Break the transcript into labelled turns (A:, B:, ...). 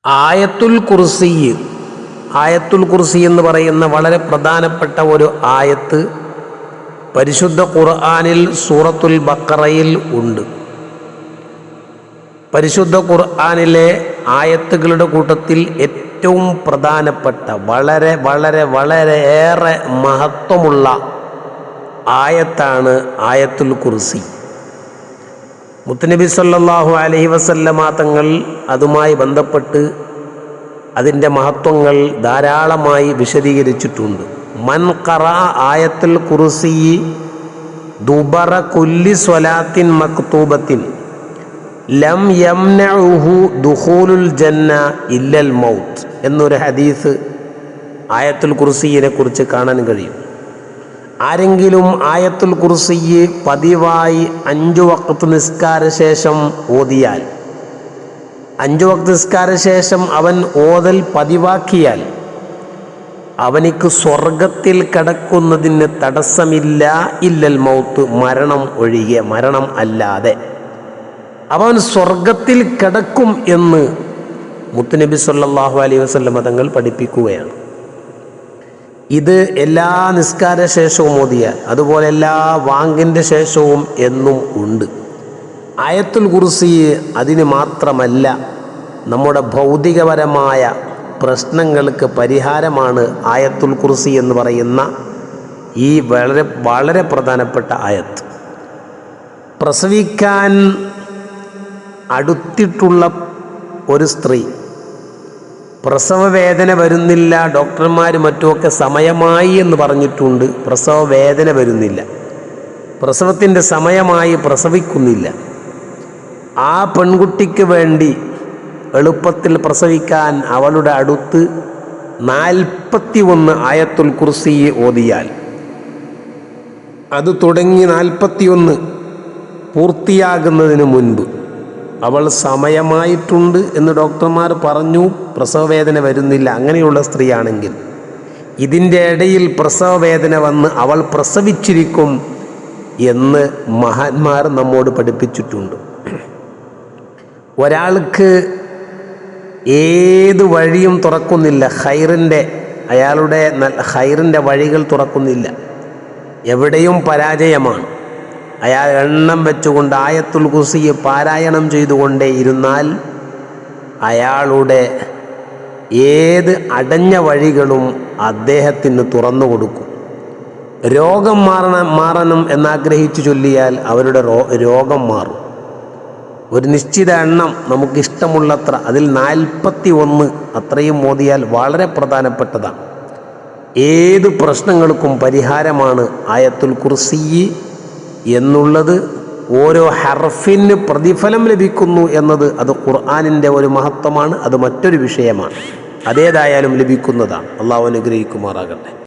A: ആയത്തുൽ കുർസി ആയത്തുൽ കുർസി എന്ന് പറയുന്ന വളരെ പ്രധാനപ്പെട്ട ഒരു ആയത്ത് പരിശുദ്ധ ഖുർആനിൽ സൂറത്തുൽ ബഖറയിൽ ഉണ്ട്. പരിശുദ്ധ ഖുർആനിലെ ആയത്തുകളുടെ കൂട്ടത്തിൽ ഏറ്റവും പ്രധാനപ്പെട്ട വളരെ വളരെ വളരെയേറെ മഹത്വമുള്ള ആയത്താണ് ആയത്തുൽ കുർസി. മുത്തുനബി സല്ലല്ലാഹു അലൈഹി വസല്ലമ തങ്ങൾ അതുമായി ബന്ധപ്പെട്ട് അതിൻ്റെ മഹത്വങ്ങൾ ധാരാളമായി വിശദീകരിച്ചിട്ടുണ്ട്. മൻ ഖറഅ ആയത്തുൽ കുർസി ദുബറ കുല്ലി സ്വലാത്തിൻ മക്തൂബത്തിൻ ലം യംനഉഹു ദുഖൂലുൽ ജന്ന ഇല്ലൽ മൗത്ത് എന്നൊരു ഹദീസ് ആയത്തുൽ കുർസിയെ കുറിച്ച് കാണാൻ കഴിയും. ആരെങ്കിലും ആയത്തുൽ കുർസി പതിവായി 5 വഖ്ത് നിസ്കാര ശേഷം ഓതിയാൽ, 5 വഖ്ത് നിസ്കാര ശേഷം അവൻ ഓതൽ പതിവാക്കിയാൽ അവനിക്ക് സ്വർഗത്തിൽ കടക്കുന്നതിന് തടസ്സമില്ല, ഇല്ലൽ മൗത്ത്, മരണം ഒഴികെ, മരണം അല്ലാതെ അവൻ സ്വർഗത്തിൽ കിടക്കും എന്ന് മുത്തുനബി സല്ലല്ലാഹു അലൈഹി വസല്ലം തങ്ങൾ പഠിപ്പിക്കുകയാണ്. ഇത് എല്ലാ നിസ്കാര ശേഷവും ഓതിയാൽ, അതുപോലെ എല്ലാ വാങ്കിൻ്റെ ശേഷവും എന്നും ഉണ്ട്. ആയത്തുൽ കുർസി അതിന് മാത്രമല്ല, നമ്മുടെ ഭൗതികപരമായ പ്രശ്നങ്ങൾക്ക് പരിഹാരമാണ് ആയത്തുൽ കുർസി എന്ന് പറയുന്ന ഈ വളരെ വളരെ പ്രധാനപ്പെട്ട ആയത്ത്. പ്രസവിക്കാൻ അടുത്തിട്ടുള്ള ഒരു സ്ത്രീ, പ്രസവ വേദന വരുന്നില്ല, ഡോക്ടർമാർ മറ്റുമൊക്കെ സമയമായി എന്ന് പറഞ്ഞിട്ടുണ്ട്, പ്രസവ വേദന വരുന്നില്ല, പ്രസവത്തിൻ്റെ സമയമായി, പ്രസവിക്കുന്നില്ല. ആ പെൺകുട്ടിക്ക് വേണ്ടി എളുപ്പത്തിൽ പ്രസവിക്കാൻ അവളുടെ അടുത്ത് 41 ആയത്തുൽ കുർസി ഓതിയാൽ, അത് തുടങ്ങി 41 പൂർത്തിയാകുന്നതിന് മുൻപ് അവൾ സമയമായിട്ടുണ്ട് എന്ന് ഡോക്ടർമാർ പറഞ്ഞു, പ്രസവവേദന വരുന്നില്ല, അങ്ങനെയുള്ള സ്ത്രീയാണെങ്കിൽ ഇതിൻ്റെ ഇടയിൽ പ്രസവവേദന വന്ന് അവൾ പ്രസവിച്ചിരിക്കും എന്ന് മഹാന്മാർ നമ്മോട് പഠിപ്പിച്ചിട്ടുണ്ട്. ഒരാൾക്ക് ഏത് വഴിയും തുറക്കുന്നില്ല, അയാളുടെ ഖൈറിൻ്റെ വഴികൾ തുറക്കുന്നില്ല, എവിടെയും പരാജയമാണ്. അയാൾ എണ്ണം വെച്ചുകൊണ്ട് ആയത്തുൽ കുർസി പാരായണം ചെയ്തുകൊണ്ടേ ഇരുന്നാൽ അയാളുടെ ഏത് അടഞ്ഞ വഴികളും അദ്ദേഹത്തിന് തുറന്നു കൊടുക്കും. രോഗം മാറണം എന്നാഗ്രഹിച്ചു ചൊല്ലിയാൽ അവരുടെ രോഗം മാറും. ഒരു നിശ്ചിത എണ്ണം നമുക്കിഷ്ടമുള്ളത്ര, അതിൽ 41 അത്രയും മോദിയാൽ വളരെ പ്രധാനപ്പെട്ടതാണ്. ഏത് പ്രശ്നങ്ങൾക്കും പരിഹാരമാണ് ആയത്തുൽ കുർസി എന്നുള്ളത്. ഓരോ ഹർഫിന് പ്രതിഫലം ലഭിക്കുന്നു എന്നത് അത് ഖുർആനിൻ്റെ ഒരു മഹത്വമാണ്. അത് മറ്റൊരു വിഷയമാണ്. അതേതായാലും ലഭിക്കുന്നതാണ്. അള്ളാഹു അനുഗ്രഹിക്കുമാറാകട്ടെ.